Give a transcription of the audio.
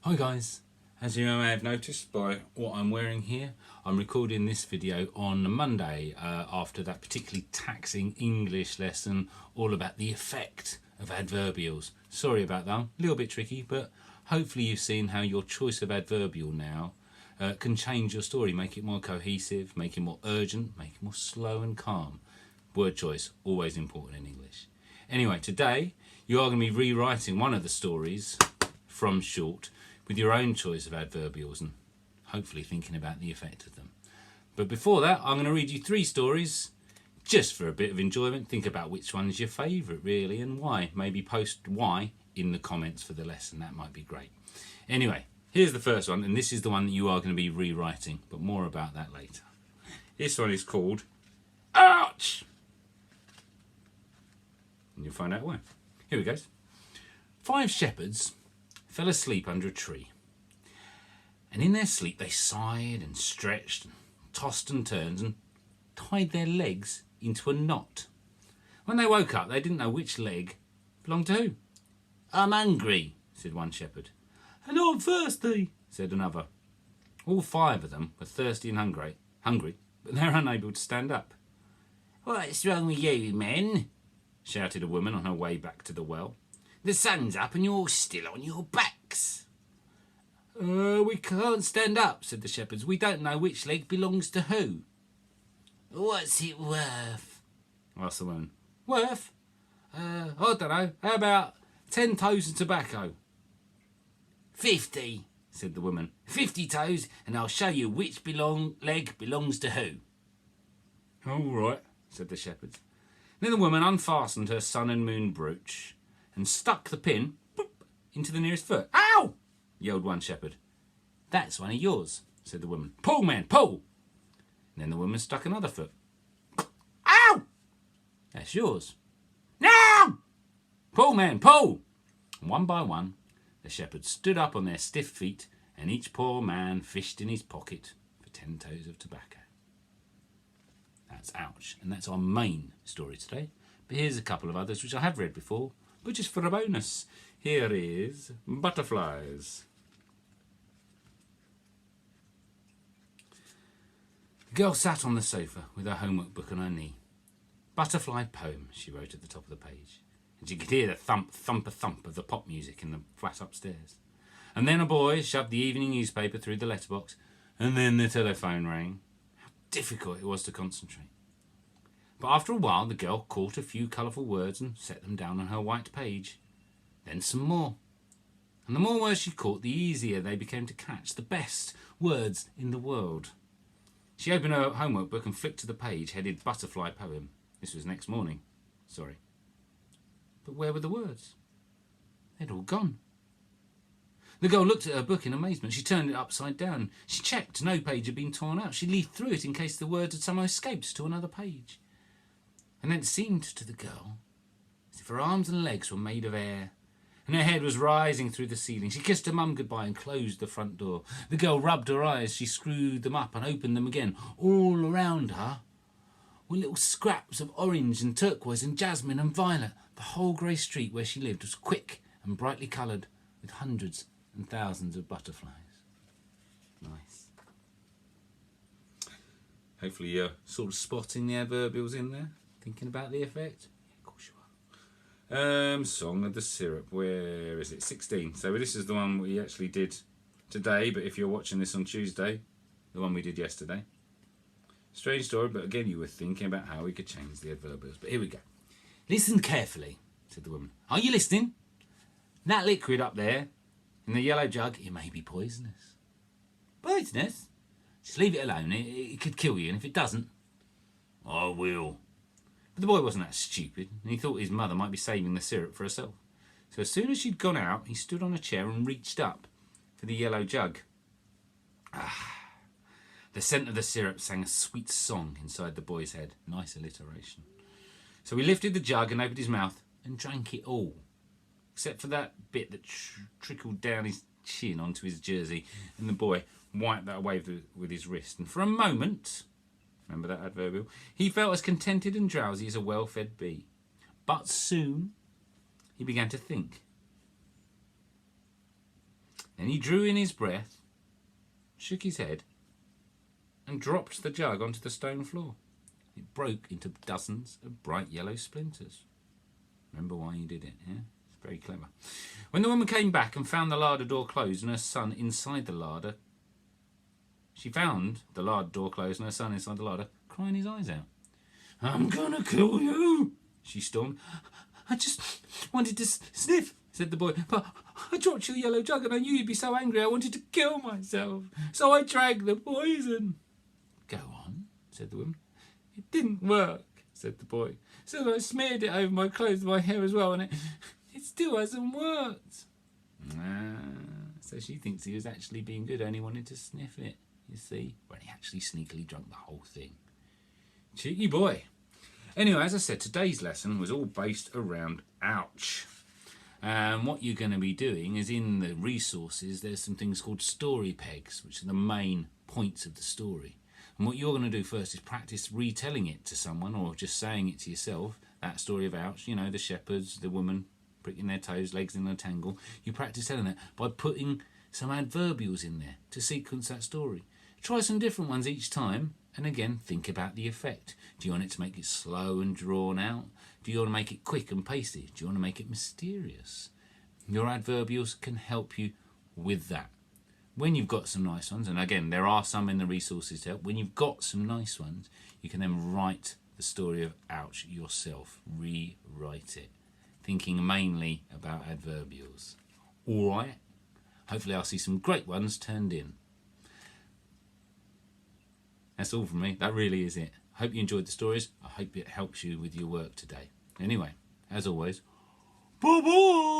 Hi guys, as you may have noticed by what I'm wearing here, I'm recording this video on Monday after that particularly taxing English lesson all about the effect of adverbials. Sorry about that, a little bit tricky, but hopefully you've seen how your choice of adverbial now can change your story, make it more cohesive, make it more urgent, make it more slow and calm. Word choice, always important in English. Anyway, today you are going to be rewriting one of the stories from Short with your own choice of adverbials and hopefully thinking about the effect of them. But before that, I'm going to read you 3 stories just for a bit of enjoyment. Think about which one's your favourite really and why. Maybe post why in the comments for the lesson, that might be great. Anyway, here's the first one, and this is the one that you are going to be rewriting, but more about that later. This one is called Ouch! And you'll find out why. Here we go. 5 shepherds fell asleep under a tree, and in their sleep they sighed and stretched and tossed and turned and tied their legs into a knot. When they woke up, they didn't know which leg belonged to who. "I'm hungry," said one shepherd. "And I'm thirsty," said another. All 5 of them were thirsty and hungry, but they're unable to stand up. "What's wrong with you, men?" shouted a woman on her way back to the well. "The sun's up and you're still on your backs." We can't stand up," said the shepherds. "We don't know which leg belongs to who." "What's it worth?" asked the woman. "Worth? I don't know. How about 10 toes of tobacco?" 50, said the woman. 50 toes, and I'll show you which leg belongs to who." "All right," said the shepherds. Then the woman unfastened her sun and moon brooch and stuck the pin into the nearest foot. "Ow!" yelled one shepherd. "That's one of yours," said the woman. "Pull, man, pull!" And then the woman stuck another foot. "Ow! That's yours." "No! Pull, man, pull!" And one by one, the shepherds stood up on their stiff feet, and each poor man fished in his pocket for 10 toes of tobacco. That's Ouch, and that's our main story today. But here's a couple of others which I have read before, but just for a bonus. Here is Butterflies. The girl sat on the sofa with her homework book on her knee. "Butterfly poem," she wrote at the top of the page, and she could hear the thump, thumper, thump of the pop music in the flat upstairs. And then a boy shoved the evening newspaper through the letterbox, and then the telephone rang. How difficult it was to concentrate. But after a while, the girl caught a few colourful words and set them down on her white page. Then some more. And the more words she caught, the easier they became to catch, the best words in the world. She opened her homework book and flicked to the page headed Butterfly Poem. This was next morning. But where were the words? They'd all gone. The girl looked at her book in amazement. She turned it upside down. She checked no page had been torn out. She leafed through it in case the words had somehow escaped to another page. And then it seemed to the girl as if her arms and legs were made of air, and her head was rising through the ceiling. She kissed her mum goodbye and closed the front door. The girl rubbed her eyes. She screwed them up and opened them again. All around her were little scraps of orange and turquoise and jasmine and violet. The whole grey street where she lived was quick and brightly coloured with hundreds and thousands of butterflies. Nice. Hopefully you're sort of spotting the adverbials in there, thinking about the effect. Yeah, of course you are. Song of the Syrup, where is it? 16. So this is the one we actually did today, but if you're watching this on Tuesday, the one we did yesterday. Strange story, but again you were thinking about how we could change the adverbials. But here we go. "Listen carefully," said the woman. "Are you listening? That liquid up there in the yellow jug, it may be poisonous." "Poisonous? Just leave it alone. It could kill you, and if it doesn't..." "I will." But the boy wasn't that stupid, and he thought his mother might be saving the syrup for herself. So as soon as she'd gone out, he stood on a chair and reached up for the yellow jug. The scent of the syrup sang a sweet song inside the boy's head. Nice alliteration. So he lifted the jug and opened his mouth and drank it all, except for that bit that trickled down his chin onto his jersey, and the boy wiped that away with his wrist. And for a moment, remember that adverbial, he felt as contented and drowsy as a well-fed bee. But soon he began to think. Then he drew in his breath, shook his head, and dropped the jug onto the stone floor. It broke into dozens of bright yellow splinters. Remember why he did it, yeah? It's very clever. When the woman came back and found the larder door closed and her son inside the larder, she found the larder door closed and her son inside the larder, crying his eyes out. "I'm gonna kill you," she stormed. "I just wanted to sniff," said the boy, "but I dropped your yellow jug and I knew you'd be so angry I wanted to kill myself, so I drank the poison." "Go on," said the woman. "It didn't work," said the boy. "So I smeared it over my clothes and my hair as well, and it still hasn't worked." So she thinks he was actually being good, only wanted to sniff it, you see, when he actually sneakily drank the whole thing. Cheeky boy. Anyway, as I said, today's lesson was all based around ouch. What you're going to be doing is, in the resources, there's some things called story pegs, which are the main points of the story. And what you're going to do first is practice retelling it to someone, or just saying it to yourself, that story of ouch, you know, the shepherds, the woman pricking their toes, legs in a tangle. You practice telling it by putting some adverbials in there to sequence that story. Try some different ones each time, and again, think about the effect. Do you want it to make it slow and drawn out? Do you want to make it quick and pasty? Do you want to make it mysterious? Your adverbials can help you with that. When you've got some nice ones, and again, there are some in the resources to help, when you've got some nice ones, you can then write the story of ouch yourself. Rewrite it, thinking mainly about adverbials. All right? Hopefully I'll see some great ones turned in. That's all from me. That really is it. I hope you enjoyed the stories. I hope it helps you with your work today. Anyway, as always, bye-bye!